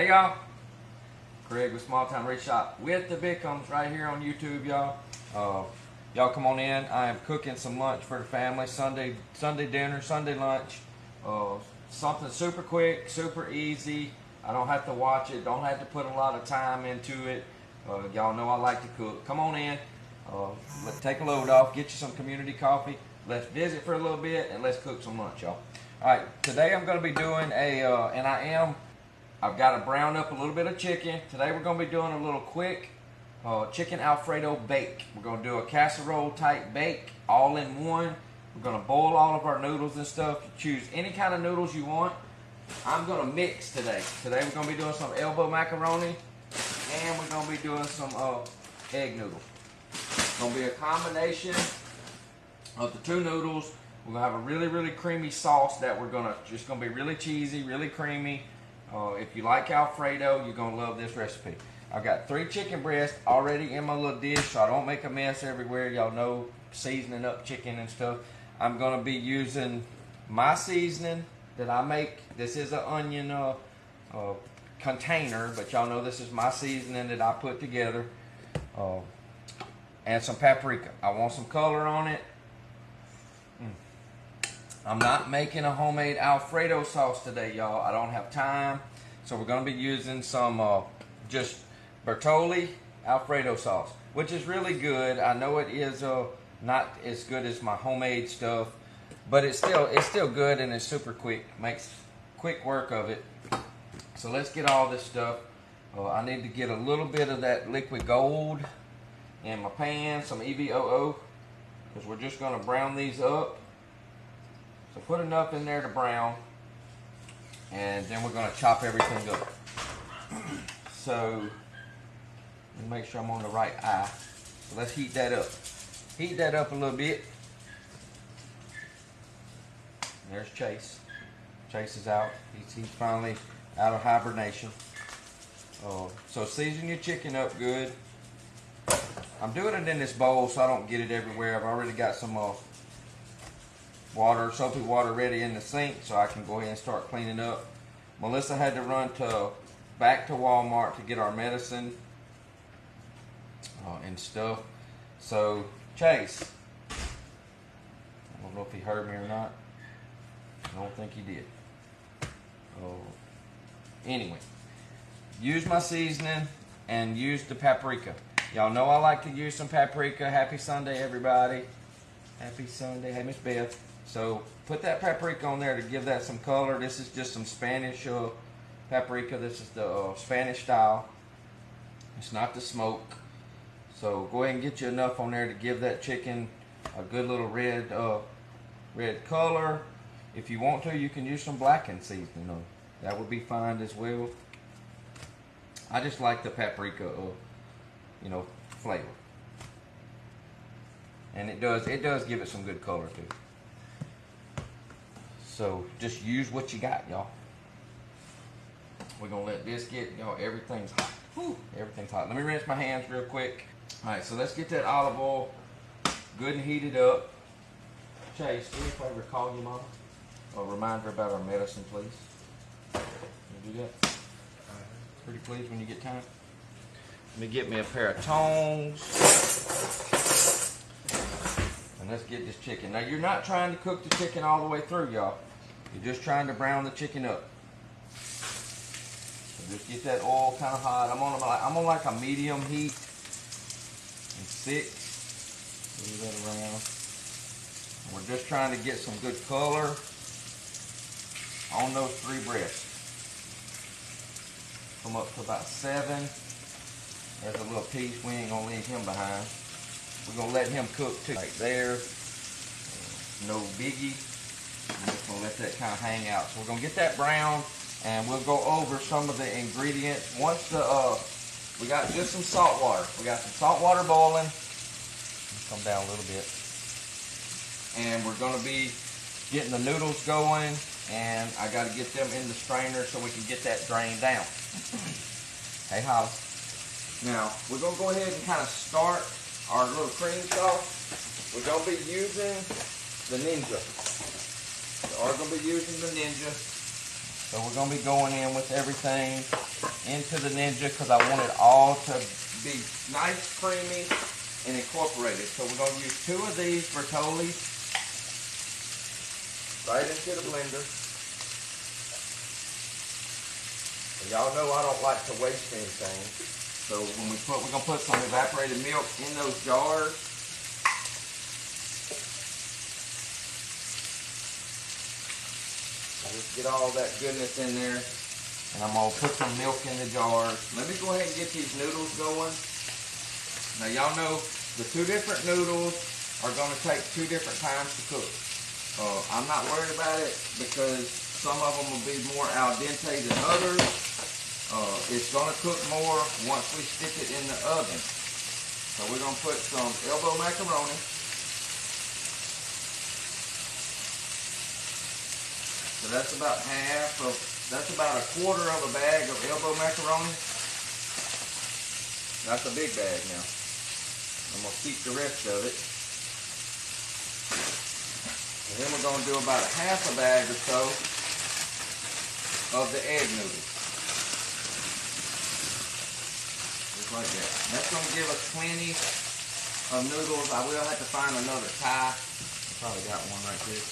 Hey y'all, Craig with Small Town Wreath Shop with the Victims right here on YouTube, y'all. Y'all come on in. I am cooking some lunch for the family. Sunday dinner, Sunday lunch. Something super quick, super easy. I don't have to watch it. Don't have to put a lot of time into it. Y'all know I like to cook. Come on in. Let's take a load off. Get you some community coffee. Let's visit for a little bit and let's cook some lunch, y'all. All right. Today I'm going to be doing I've got to brown up a little bit of chicken. Today we're going to be doing a little quick chicken Alfredo bake. We're going to do a casserole type bake all in one. We're going to boil all of our noodles and stuff. You choose any kind of noodles you want. I'm going to mix today. Today we're going to be doing some elbow macaroni and we're going to be doing some egg noodles. It's going to be a combination of the two noodles. We're going to have a really, really creamy sauce that we're going to be really cheesy, really creamy. If you like Alfredo, you're going to love this recipe. I've got 3 chicken breasts already in my little dish so I don't make a mess everywhere. Y'all know seasoning up chicken and stuff. I'm going to be using my seasoning that I make. This is an onion container, but y'all know this is my seasoning that I put together. And some paprika. I want some color on it. I'm not making a homemade Alfredo sauce today, y'all. I don't have time. So we're going to be using some just Bertolli Alfredo sauce, which is really good. I know it is not as good as my homemade stuff, but it's still good and it's super quick. Makes quick work of it. So let's get all this stuff. I need to get a little bit of that liquid gold in my pan, some EVOO, because we're just going to brown these up. So put enough in there to brown, and then we're going to chop everything up. So let me make sure I'm on the right eye. So let's heat that up. Heat that up a little bit. There's Chase. Chase is out. He's finally out of hibernation. So season your chicken up good. I'm doing it in this bowl so I don't get it everywhere. I've already got some soapy water ready in the sink so I can go ahead and start cleaning up. Melissa had to run back to Walmart to get our medicine and stuff. So Chase, I don't know if he heard me or not. I don't think he did. Anyway, use my seasoning and use the paprika. Y'all know I like to use some paprika. Happy Sunday, everybody. Happy Sunday. Hey, Miss Beth. So put that paprika on there to give that some color. This is just some Spanish paprika. This is the Spanish style. It's not the smoke. So go ahead and get you enough on there to give that chicken a good little red color. If you want to, you can use some blackened seasoning. That would be fine as well. I just like the paprika, flavor. And it does give it some good color too. So just use what you got, y'all. We're gonna let this get, everything's hot. Whew, everything's hot. Let me rinse my hands real quick. All right, so let's get that olive oil good and heated up. Chase, do me a favor, call your mama. Remind her about our medicine, please. Can you do that? Pretty please when you get time. Let me get me a pair of tongs. And let's get this chicken. Now, you're not trying to cook the chicken all the way through, y'all. You're just trying to brown the chicken up. So just get that oil kind of hot. I'm on like a medium heat. And 6. Move that around. And we're just trying to get some good color on those 3 breasts. Come up to about 7. There's a little piece. We ain't gonna leave him behind. We're gonna let him cook too. Right there. No biggie. I'm just gonna let that kind of hang out. So we're gonna get that brown, and we'll go over some of the ingredients. Once we got just some salt water. We got some salt water boiling. Come down a little bit. And we're gonna be getting the noodles going, and I gotta get them in the strainer so we can get that drained down. Hey, Holly. Now, we're going to go ahead and kind of start our little cream sauce. We're going to be using the Ninja. We are going to be using the Ninja. So we're going to be going in with everything into the Ninja because I want it all to be nice, creamy, and incorporated. So we're going to use 2 of these Bertollis right into the blender. And y'all know I don't like to waste anything. So when we're going to put some evaporated milk in those jars. Just get all that goodness in there. And I'm going to put some milk in the jars. Let me go ahead and get these noodles going. Now y'all know the 2 different noodles are going to take 2 different times to cook. I'm not worried about it because some of them will be more al dente than others. It's going to cook more once we stick it in the oven. So we're going to put some elbow macaroni. So that's about that's about a quarter of a bag of elbow macaroni. That's a big bag now. I'm going to keep the rest of it. And then we're going to do about a half a bag or so of the egg noodles. Just like that. And that's going to give us plenty of noodles. I will have to find another tie. I probably got one right there.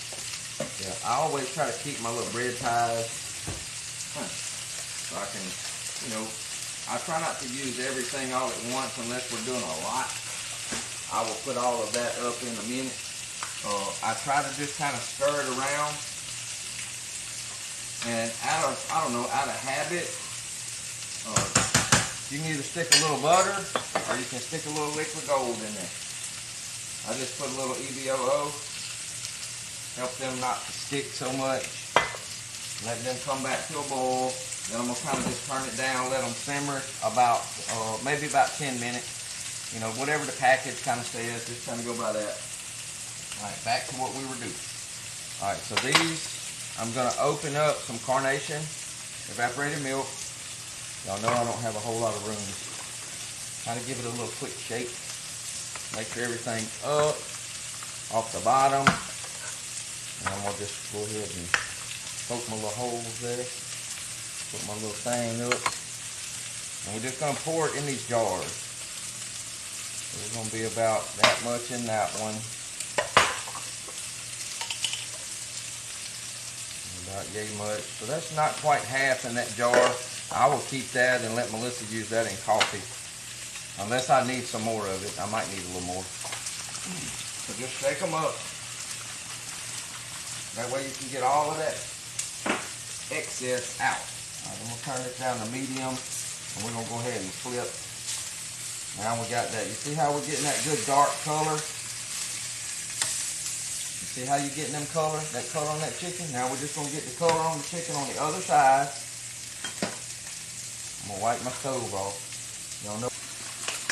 Yeah, I always try to keep my little bread ties so I can, I try not to use everything all at once unless we're doing a lot. I will put all of that up in a minute. I try to just kind of stir it around, and out of habit, you can either stick a little butter or you can stick a little liquid gold in there. I just put a little EVOO, help them not to stick so much. Let them come back to a boil. Then I'm going to kind of just turn it down, let them simmer about, maybe about 10 minutes. Whatever the package kind of says, just kind of go by that. All right, back to what we were doing. All right, so these, I'm going to open up some Carnation evaporated milk. Y'all know I don't have a whole lot of room. Kind of give it a little quick shake. Make sure everything's up, off the bottom. And I'm going to just go ahead and poke my little holes there. Put my little thing up. And we're just going to pour it in these jars. So there's going to be about that much in that one. About yay much. So that's not quite half in that jar. I will keep that and let Melissa use that in coffee. Unless I need some more of it. I might need a little more. So just shake them up. That way you can get all of that excess out. All right, I'm going to turn this down to medium, and we're going to go ahead and flip. Now we got that. You see how we're getting that good dark color? You see how you're getting that color on that chicken? Now we're just going to get the color on the chicken on the other side. I'm going to wipe my stove off. Y'all know.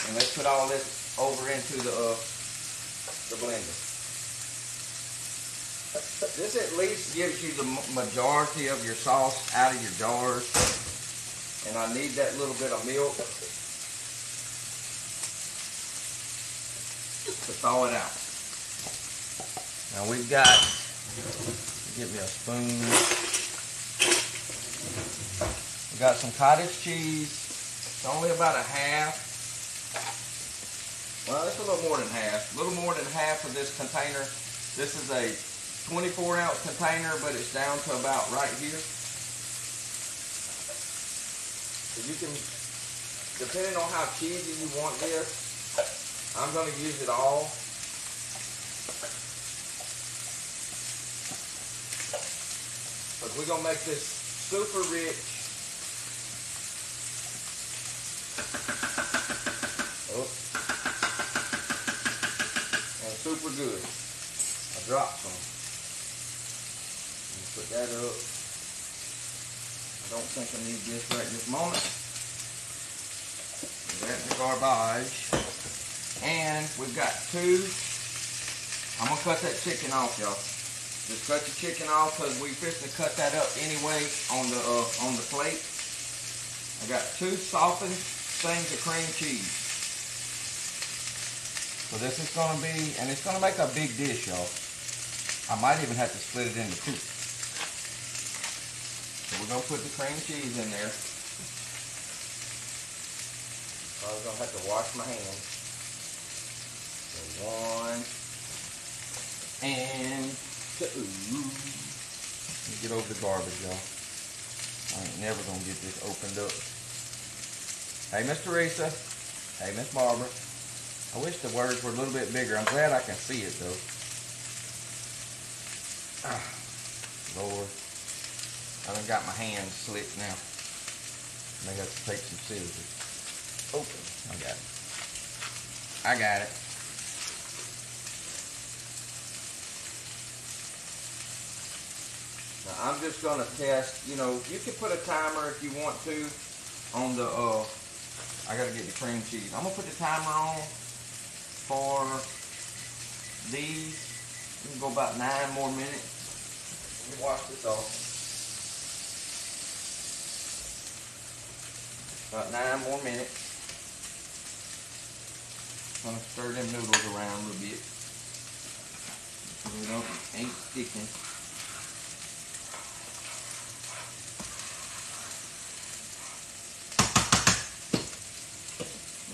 And let's put all this over into the blender. This at least gives you the majority of your sauce out of your jars. And I need that little bit of milk to thaw it out. Now we've got, give me a spoon. We've got some cottage cheese. It's only about a half. Well, it's a little more than half. A little more than half of this container. This is a 24-ounce container, but it's down to about right here. So you can, depending on how cheesy you want this, I'm going to use it all. But we're going to make this super rich. Oh. And super good. I dropped some. Put that up. I don't think I need this right this moment. Put that in the garbage. And we've got 2. I'm going to cut that chicken off, y'all. Just cut your chicken off because we fixing to cut that up anyway on the plate. I got 2 softened things of cream cheese. So this is going to be, and it's going to make a big dish, y'all. I might even have to split it into 2. So we're going to put the cream cheese in there. I'm gonna have to wash my hands. So 1 and 2. Let me get over the garbage, y'all. I ain't never gonna get this opened up. Hey, Miss Teresa. Hey, Miss Barbara. I wish the words were a little bit bigger. I'm glad I can see it though. Lord. I done got my hands slick now. May have to take some scissors. Open. I got it. I got it. Now I'm just gonna test, you know, you can put a timer if you want to on the I gotta get the cream cheese. I'm gonna put the timer on for these. We can go about 9 more minutes. Let me wash this off. About 9 more minutes. I'm gonna stir them noodles around a little bit so they ain't sticking.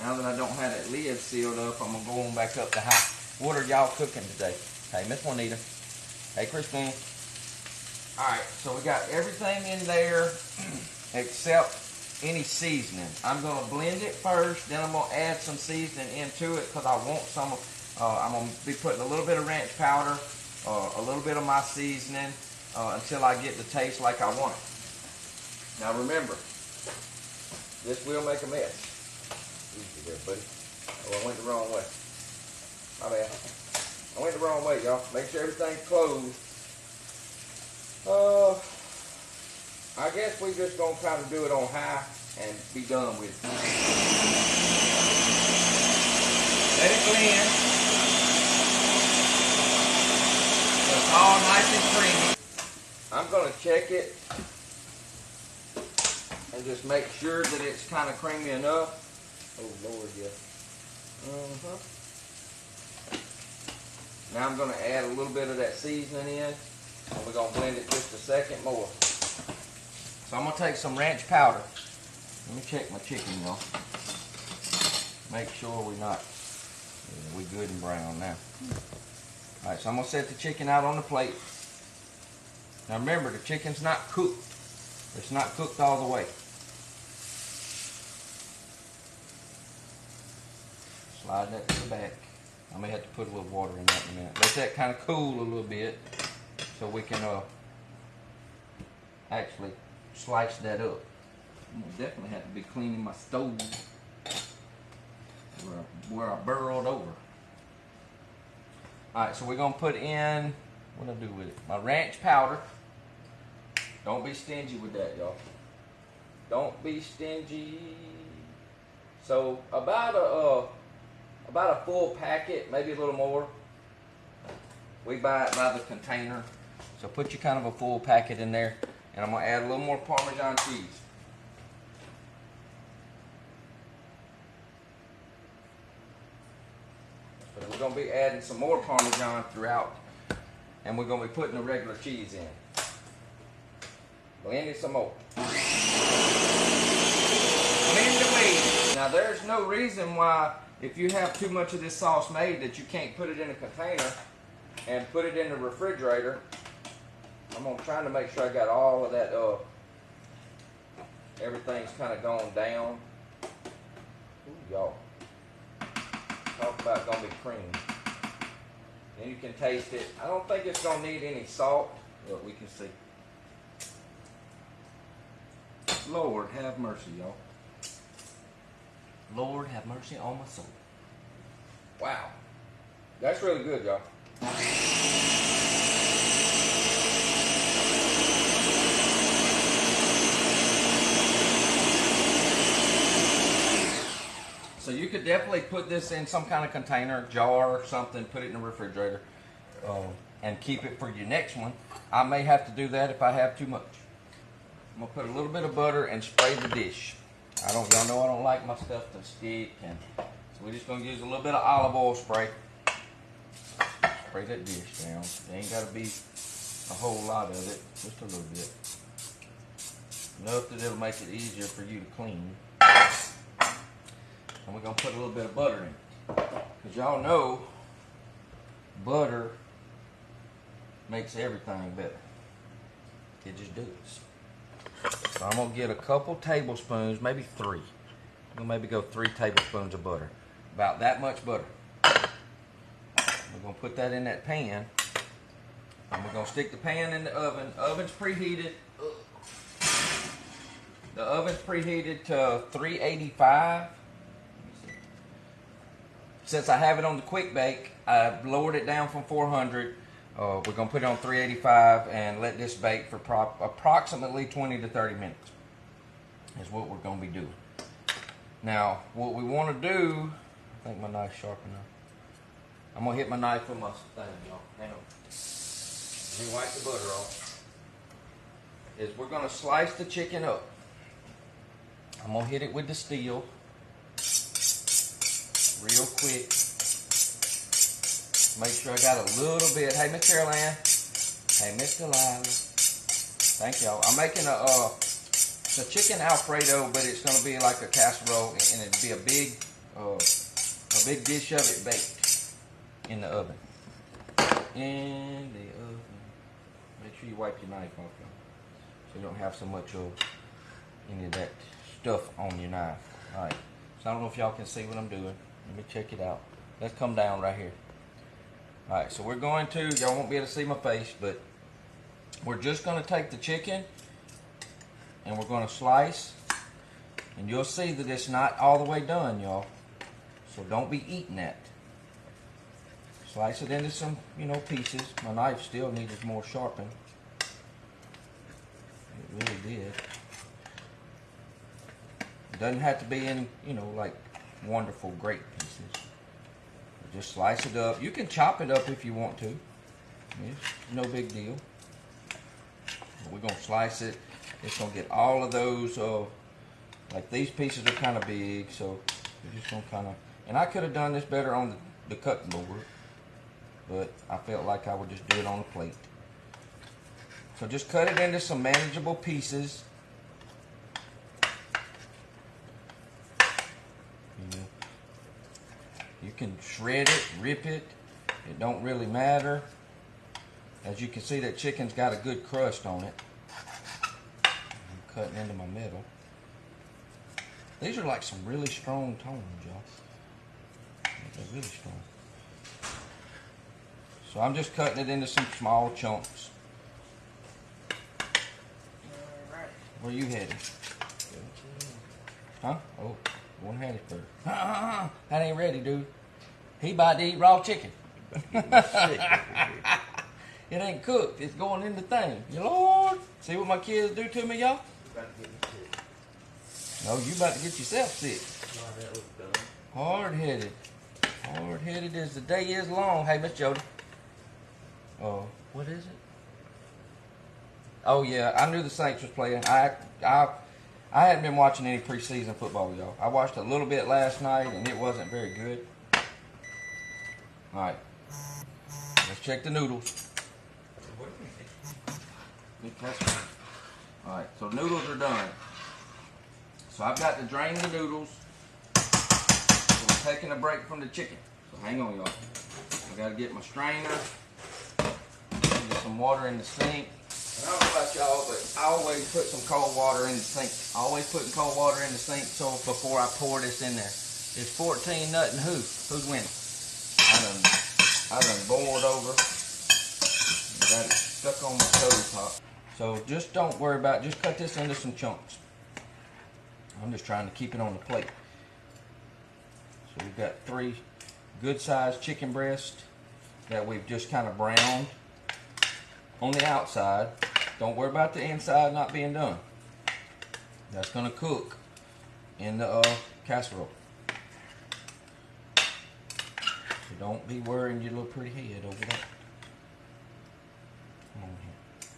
Now that I don't have that lid sealed up, I'm gonna go on back up to high. What are y'all cooking today? Hey, Miss Juanita. Hey, Christine. All right, so we got everything in there except any seasoning. I'm gonna blend it first, then I'm gonna add some seasoning into it because I want some. I'm gonna be putting a little bit of ranch powder, a little bit of my seasoning until I get the taste like I want it. Now remember, this will make a mess. Easy there, buddy. Oh, I went the wrong way. My bad. I went the wrong way, y'all. Make sure everything's closed. I guess we just gonna kind of do it on high and be done with it. Let it blend. So it's all nice and creamy. I'm gonna check it and just make sure that it's kind of creamy enough. Oh Lord, yeah. Now I'm going to add a little bit of that seasoning in, and we're going to blend it just a second more. So I'm going to take some ranch powder. Let me check my chicken, y'all. Make sure we good and brown now. All right, so I'm going to set the chicken out on the plate. Now remember, the chicken's not cooked. It's not cooked all the way. Slide that to the back. I may have to put a little water in that in a minute. Let that kind of cool a little bit so we can actually slice that up. I'm gonna definitely have to be cleaning my stove where I burrowed over. Alright, so we're gonna put in, what do I do with it? My ranch powder. Don't be stingy with that, y'all. Don't be stingy. So about a full packet, maybe a little more. We buy it by the container. So put you kind of a full packet in there. And I'm going to add a little more Parmesan cheese. So we're going to be adding some more Parmesan throughout. And we're going to be putting the regular cheese in. Blend it some more. Blend away. Now there's no reason why, if you have too much of this sauce made, that you can't put it in a container and put it in the refrigerator. I'm gonna try to make sure I got all of that, everything's kind of gone down. Ooh, y'all. Talk about gonna be creamy. Then you can taste it. I don't think it's gonna need any salt, but we can see. Lord have mercy, y'all. Lord have mercy on my soul. Wow. That's really good, y'all. So you could definitely put this in some kind of container, jar or something, put it in the refrigerator, and keep it for your next one. I may have to do that if I have too much. I'm gonna put a little bit of butter and spray the dish. Y'all know I don't like my stuff to stick, and so we're just gonna use a little bit of olive oil spray. Spray that dish down. There ain't gotta be a whole lot of it, just a little bit. Enough that it'll make it easier for you to clean. And we're going to put a little bit of butter in it. Because y'all know butter makes everything better. It just does. So I'm going to get a couple tablespoons, maybe 3. I'm going to maybe go 3 tablespoons of butter. About that much butter. We're going to put that in that pan. And we're going to stick the pan in the oven. The oven's preheated. The oven's preheated to 385. Since I have it on the quick bake, I've lowered it down from 400. We're going to put it on 385 and let this bake for approximately 20 to 30 minutes. Is what we're going to be doing. Now, what we want to do, I think my knife's sharp enough. I'm going to hit my knife with my thing, y'all. Hang on. Let me wipe the butter off. Is we're going to slice the chicken up. I'm going to hit it with the steel real quick. Make sure I got a little bit. Hey, Miss Caroline. Hey, Miss Delilah. Thank y'all. I'm making a chicken Alfredo, but it's going to be like a casserole, and it'll be a big dish of it baked in the oven. In the oven. Make sure you wipe your knife off, y'all, so you don't have so much of any of that stuff on your knife. All right. So I don't know if y'all can see what I'm doing. Let me check it out. Let's come down right here. All right. So we're going to. Y'all won't be able to see my face, but we're just going to take the chicken and we're going to slice, and you'll see that it's not all the way done, y'all. So don't be eating that. Slice it into some, pieces. My knife still needed more sharpened. It really did. It doesn't have to be in, like wonderful, great pieces. Just slice it up. You can chop it up if you want to. It's no big deal. But we're going to slice it. It's going to get all of those, like these pieces are kind of big, so we're just going to kind of, and I could have done this better on the cutting board, but I felt like I would just do it on the plate. So just cut it into some manageable pieces. You can shred it, rip it. It don't really matter. As you can see, that chicken's got a good crust on it. I'm cutting into my metal. These are like some really strong tones, y'all. They're really strong. So I'm just cutting it into some small chunks. Alright. Where you headed? Huh? Oh, one headed first. That ain't ready, dude. He about to eat raw chicken. It ain't cooked. It's going in the thing. Your Lord. See what my kids do to me, y'all? No, you about to get yourself sick. Hard-headed. Hard-headed as the day is long. Hey, Miss Jody. Oh, what is it? Oh, yeah. I knew the Saints was playing. I hadn't been watching any preseason football, y'all. I watched a little bit last night, and it wasn't very good. All right. Let's check the noodles. All right, so noodles are done. So I've got to drain the noodles. So we're taking a break from the chicken. So hang on, y'all. I got to get my strainer. Get some water in the sink. And I don't know about y'all, but I always put some cold water in the sink. Always putting cold water in the sink so before I pour this in there. It's 14 nothing who? Who's winning? I done boiled over. Got it stuck on my stove top. So just don't worry about it. Just cut this into some chunks. I'm just trying to keep it on the plate. So we've got 3 good sized chicken breasts that we've just kind of browned on the outside. Don't worry about the inside not being done. That's going to cook in the casserole. So don't be worrying your little pretty head over that. Come on here.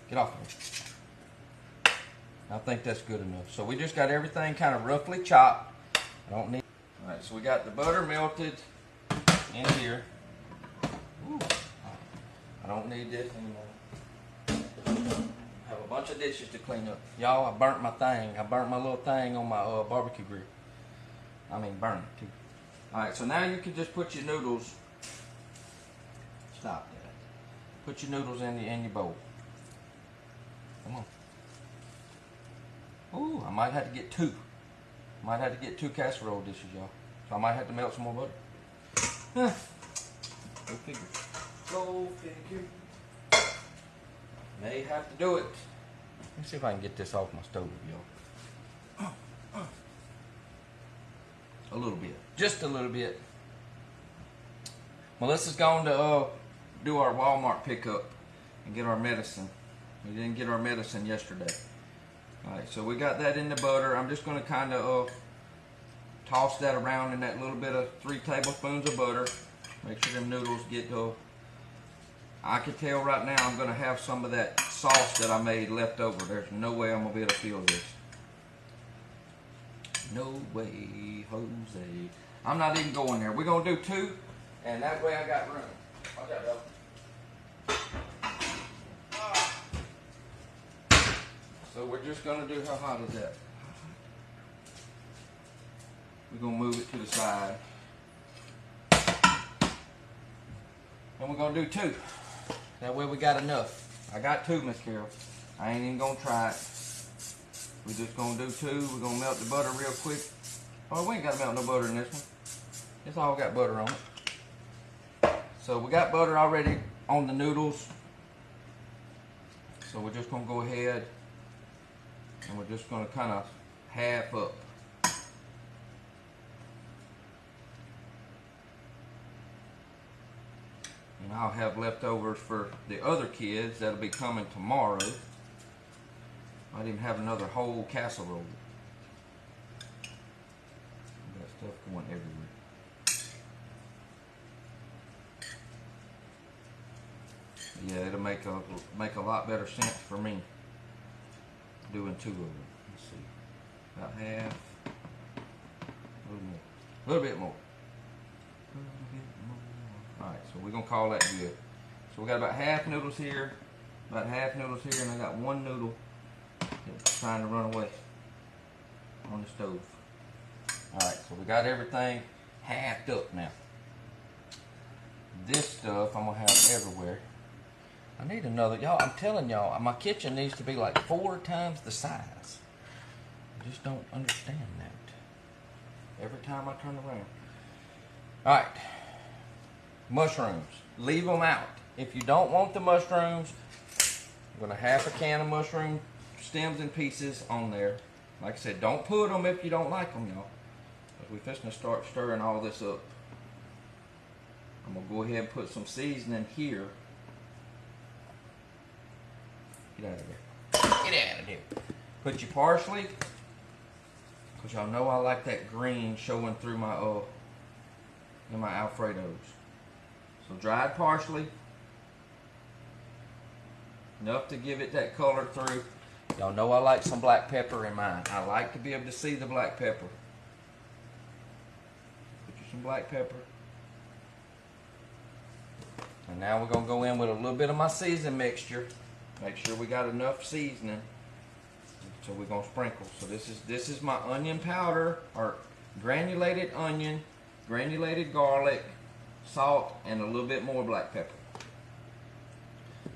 Get off of me. I think that's good enough. So we just got everything kind of roughly chopped. I don't need. All right, so we got the butter melted in here. Ooh. I don't need this anymore. I have a bunch of dishes to clean up. Y'all, I burnt my thing. I burnt my little thing on my barbecue grill. I mean, burn it too. Alright, so now you can just put your noodles. Stop that. Put your noodles in your bowl. Come on. Ooh, I might have to get two. Might have to get 2 casserole dishes, y'all. So I might have to melt some more butter. Go figure. Go figure. May have to do it. Let me see if I can get this off my stove, y'all. A little bit. Just a little bit. Melissa's going to do our Walmart pickup and get our medicine. We didn't get our medicine yesterday. Alright, so we got that in the butter. I'm just going to kind of toss that around in that little bit of 3 tablespoons of butter. Make sure them noodles get I can tell right now I'm going to have some of that sauce that I made left over. There's no way I'm going to be able to feel this. No way, Jose. I'm not even going there. We're going to do 2, and that way I got room. Watch out, though. So we're just going to do, how hot is that? We're going to move it to the side. And we're going to do 2. That way we got enough. I got 2, Miss Carol. I ain't even going to try it. We're just going to do 2. We're going to melt the butter real quick. Oh, we ain't got to melt no butter in this one. It's all got butter on it. So we got butter already on the noodles. So we're just going to go ahead and we're just going to kind of half up. And I'll have leftovers for the other kids that'll be coming tomorrow. Might even have another whole casserole. Got stuff going everywhere. Yeah, it'll make a lot better sense for me doing 2 of them. Let's see, about half, a little bit more. All right, so we're gonna call that good. So we got about half noodles here, and I got 1 noodle that's trying to run away on the stove. All right, so we got everything halved up now. This stuff I'm gonna have everywhere. I need another, y'all, I'm telling y'all, my kitchen needs to be like 4 times the size. I just don't understand that. Every time I turn around. All right, mushrooms, leave them out. If you don't want the mushrooms, I'm gonna half a can of mushroom stems and pieces on there. Like I said, don't put them if you don't like them, y'all. Because we're fixing to start stirring all this up. I'm gonna go ahead and put some seasoning here. Get out of there. Get out of there. Put your parsley, because y'all know I like that green showing through my in my Alfredos. So dried parsley, enough to give it that color through. Y'all know I like some black pepper in mine. I like to be able to see the black pepper. Put you some black pepper. And now we're gonna go in with a little bit of my seasoning mixture. Make sure we got enough seasoning. So we're gonna sprinkle. So this is my onion powder, or granulated onion, granulated garlic, salt, and a little bit more black pepper.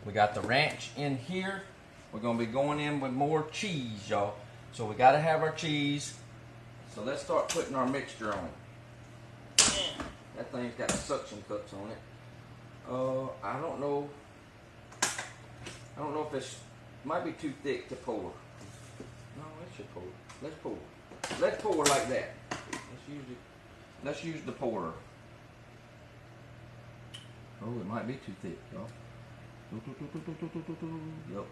We got the ranch in here. We're gonna be going in with more cheese, y'all. So we gotta have our cheese. So let's start putting our mixture on. That thing's got suction cups on it. I don't know if it's, might be too thick to pour. No, it should pour. Let's pour. Let's pour like that. Let's use the pourer. Oh, it might be too thick, y'all. Yep.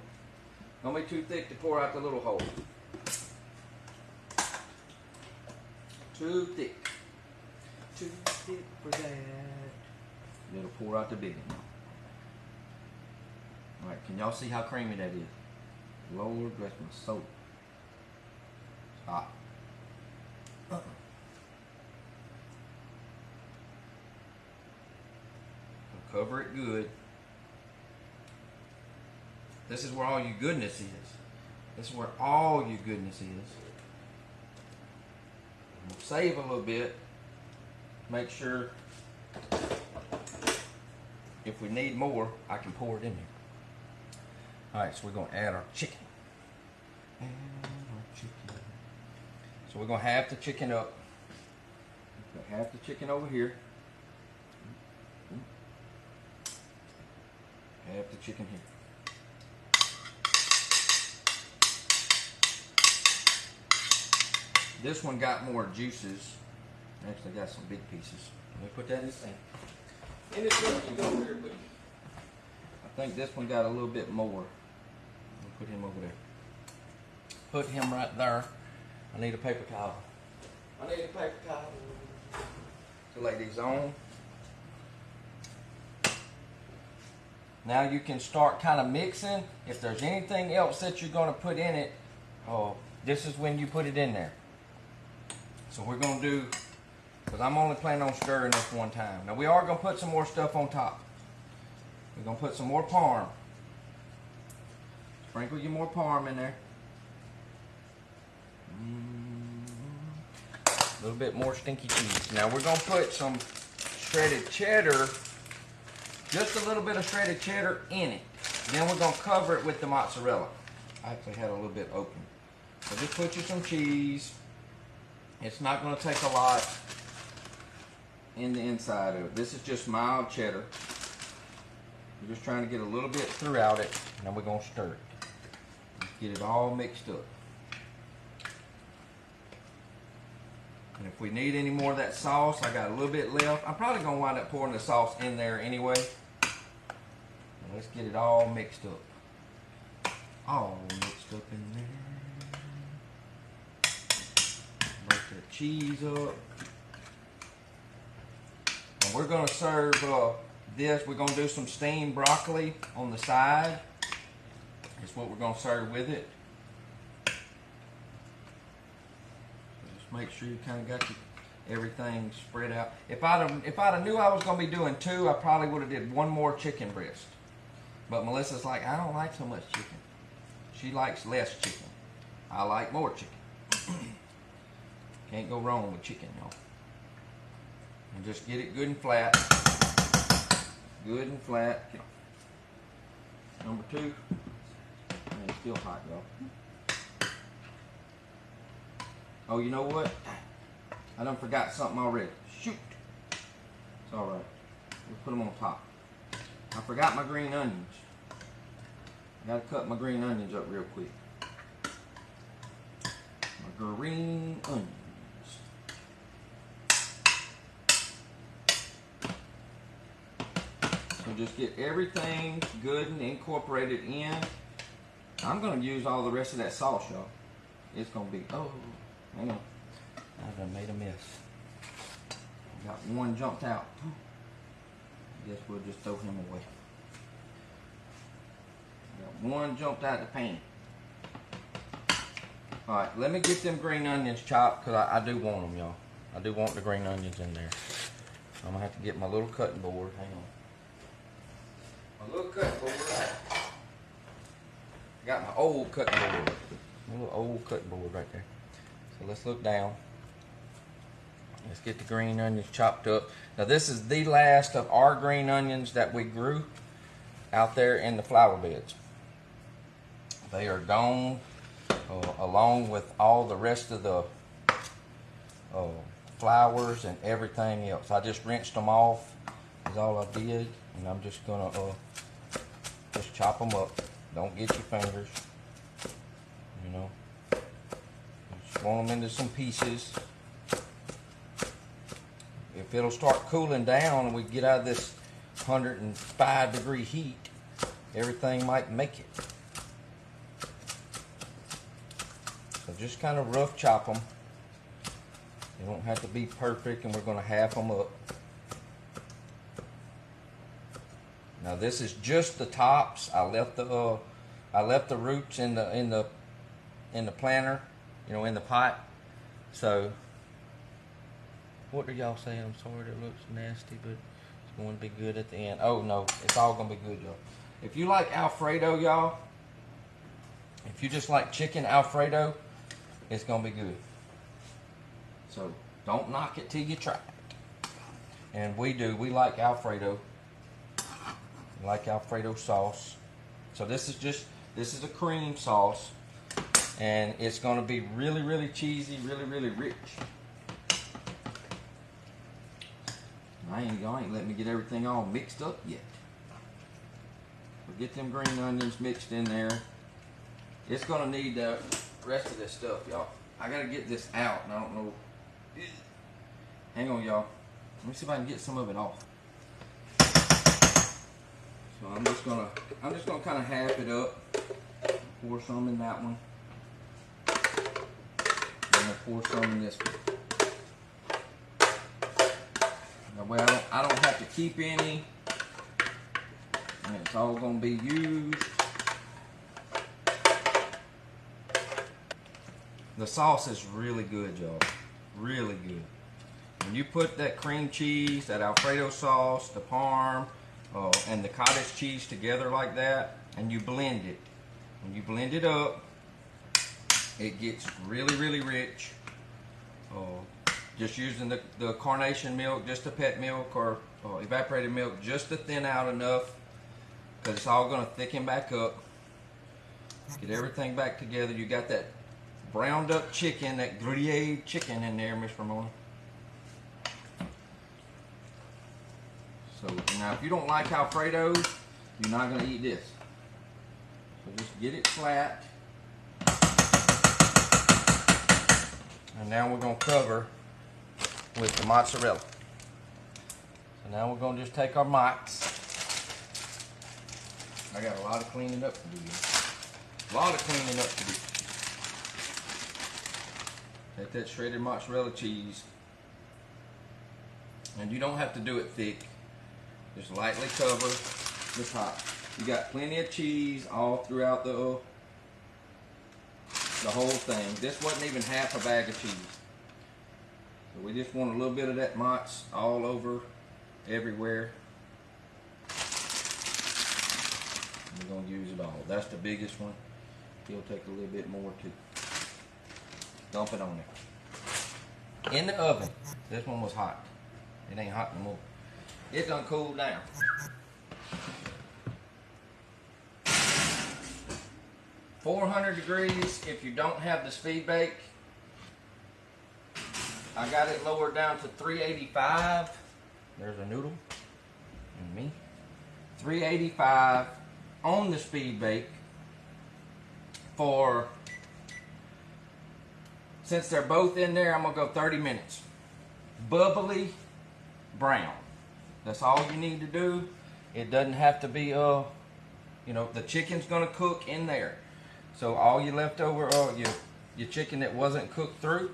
Gonna be too thick to pour out the little hole. Too thick. Too thick for that. It'll pour out the big one. Alright, can y'all see how creamy that is? Lord, bless my soul. Stop. Cover it good. This is where all your goodness is. This is where all your goodness is. We'll save a little bit. make sure if we need more, I can pour it in there. Alright, so we're going to add our chicken. So we're going to half the chicken up. Put half the chicken over here. Half the chicken here. This one got more juices. Actually got some big pieces. Let me put that in this thing. In this one, you go over here, please. I think this one got a little bit more. Put him over there. Put him right there. I need a paper towel. I need a paper towel. So lay these on. Now you can start kind of mixing. If there's anything else that you're going to put in it, this is when you put it in there. So we're going to do, because I'm only planning on stirring this one time. Now we are going to put some more stuff on top. We're going to put some more parm. Sprinkle your more parm in there. A little bit more stinky cheese. Now we're going to put some shredded cheddar, just a little bit of shredded cheddar in it. Then we're going to cover it with the mozzarella. I actually had a little bit open. So just put you some cheese. It's not going to take a lot in the inside of it. This is just mild cheddar. We're just trying to get a little bit throughout it. Now we're going to stir it. Let's get it all mixed up. And if we need any more of that sauce, I got a little bit left. I'm probably going to wind up pouring the sauce in there anyway. And let's get it all mixed up. All mixed up in there. Break the cheese up. And we're going to serve this. We're going to do some steamed broccoli on the side. That's what we're going to serve with it. Make sure you kind of got everything spread out. If I'd have knew I was going to be doing two, I probably would have did one more chicken breast. But Melissa's like, I don't like so much chicken. She likes less chicken. I like more chicken. Can't go wrong with chicken, y'all. And just get it good and flat. Good and flat. Number two. And it's still hot, y'all. Oh, you know what? I done forgot something already. Shoot. It's alright. We'll put them on top. I forgot my green onions. I gotta cut my green onions up real quick. My green onions. So just get everything good and incorporated in. I'm gonna use all the rest of that sauce, y'all. It's gonna be, hang on. I done made a mess. Got one jumped out. I guess we'll just throw him away. Got one jumped out the pan. Alright, let me get them green onions chopped because I do want them, y'all. I do want the green onions in there. So I'm going to have to get my little cutting board. Hang on. My little cutting board. I got my old cutting board. My little old cutting board right there. So let's look down. Let's get the green onions chopped up. Now this is the last of our green onions that we grew out there in the flower beds. They are gone along with all the rest of the flowers and everything else. I just rinsed them off is all I did, and I'm just gonna just chop them up. Don't get your fingers, you know. Just want them into some pieces. If it'll start cooling down and we get out of this 105-degree heat, everything might make it. So just kind of rough chop them. They don't have to be perfect, and we're going to half them up. Now this is just the tops. I left the roots in the planter, you know, in the pot. So what are y'all saying? I'm sorry, it looks nasty, but it's going to be good at the end. Oh no, it's all going to be good, y'all. If you like Alfredo, y'all, if you just like chicken Alfredo, it's going to be good. So don't knock it till you try it. And we like Alfredo. We like Alfredo sauce. So this is a cream sauce, and it's going to be really, really cheesy, really, really rich. I ain't letting me get everything all mixed up yet. But get them green onions mixed in there. It's going to need the rest of this stuff, y'all. I got to get this out, and I don't know. Hang on, y'all. Let me see if I can get some of it off. So I'm just gonna kind of half it up. Pour some in that one. And I'll pour some in this one. That way I don't have to keep any. And it's all gonna be used. The sauce is really good, y'all. Really good. When you put that cream cheese, that Alfredo sauce, the parm, and the cottage cheese together like that, and you blend it. When you blend it up, it gets really, really rich. Just using the carnation milk, just the pet milk, or evaporated milk, just to thin out enough, because it's all going to thicken back up. Get everything back together. You got that browned up chicken, that grilled chicken in there, Miss Ramona. So now, if you don't like Alfredos, you're not going to eat this. So just get it flat. And now we're going to cover with the mozzarella. So now we're going to just take our mozz. I got a lot of cleaning up to do. A lot of cleaning up to do. Take that shredded mozzarella cheese. And you don't have to do it thick. Just lightly cover the top. You got plenty of cheese all throughout the whole thing. This wasn't even half a bag of cheese. So we just want a little bit of that mozz all over, everywhere. We're going to use it all. That's the biggest one. He'll take a little bit more too. Dump it on there. In the oven. This one was hot. It ain't hot no more. It done cooled down. $400 degrees if you don't have the speed bake. I got it lowered down to 385. There's a noodle and me. 385 on the speed bake for, since they're both in there, I'm gonna go 30 minutes. Bubbly brown. That's all you need to do. It doesn't have to be, the chicken's gonna cook in there. So all your leftover, your chicken that wasn't cooked through,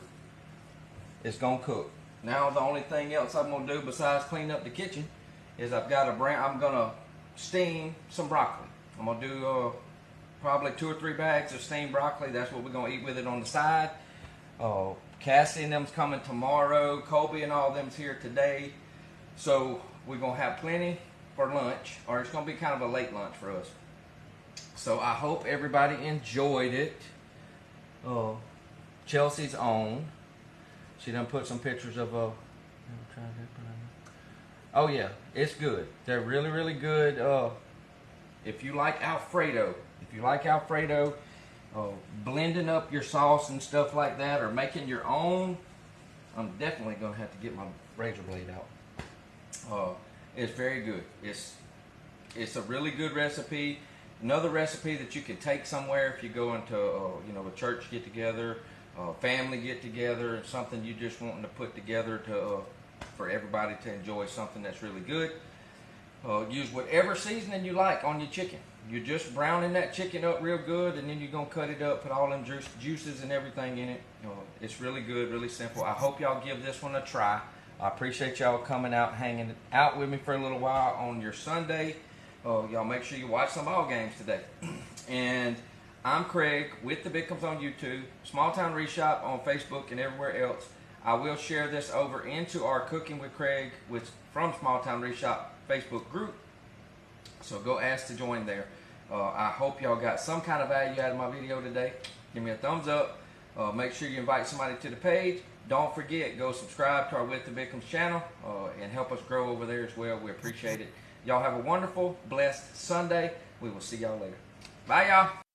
it's gonna cook. Now the only thing else I'm gonna do besides clean up the kitchen is I'm gonna steam some broccoli. I'm gonna do probably 2 or 3 bags of steamed broccoli. That's what we're gonna eat with it on the side. Cassie and them's coming tomorrow. Colby and all them's here today. So we're going to have plenty for lunch, or it's going to be kind of a late lunch for us. So I hope everybody enjoyed it. Chelsea's on. She done put some pictures of oh yeah, it's good. They're really, really good. If you like Alfredo, blending up your sauce and stuff like that, or making your own, I'm definitely going to have to get my razor blade out. It's very good. It's a really good recipe. Another recipe that you can take somewhere if you go into a church get together, family get together, and something you just wanting to put together for everybody to enjoy something that's really good. Use whatever seasoning you like on your chicken. You're just browning that chicken up real good, and then you're going to cut it up, put all them juices and everything in it. It's really good, really simple. I hope y'all give this one a try. I appreciate y'all coming out, hanging out with me for a little while on your Sunday. Y'all make sure you watch some ball games today. And I'm Craig with the Big Comes on YouTube, Small Town Wreath Shop on Facebook and everywhere else. I will share this over into our Cooking with Craig from Small Town Wreath Shop Facebook group. So go ask to join there. I hope y'all got some kind of value out of my video today. Give me a thumbs up. Make sure you invite somebody to the page. Don't forget, go subscribe to our With the Bickums channel and help us grow over there as well. We appreciate it. Y'all have a wonderful, blessed Sunday. We will see y'all later. Bye, y'all.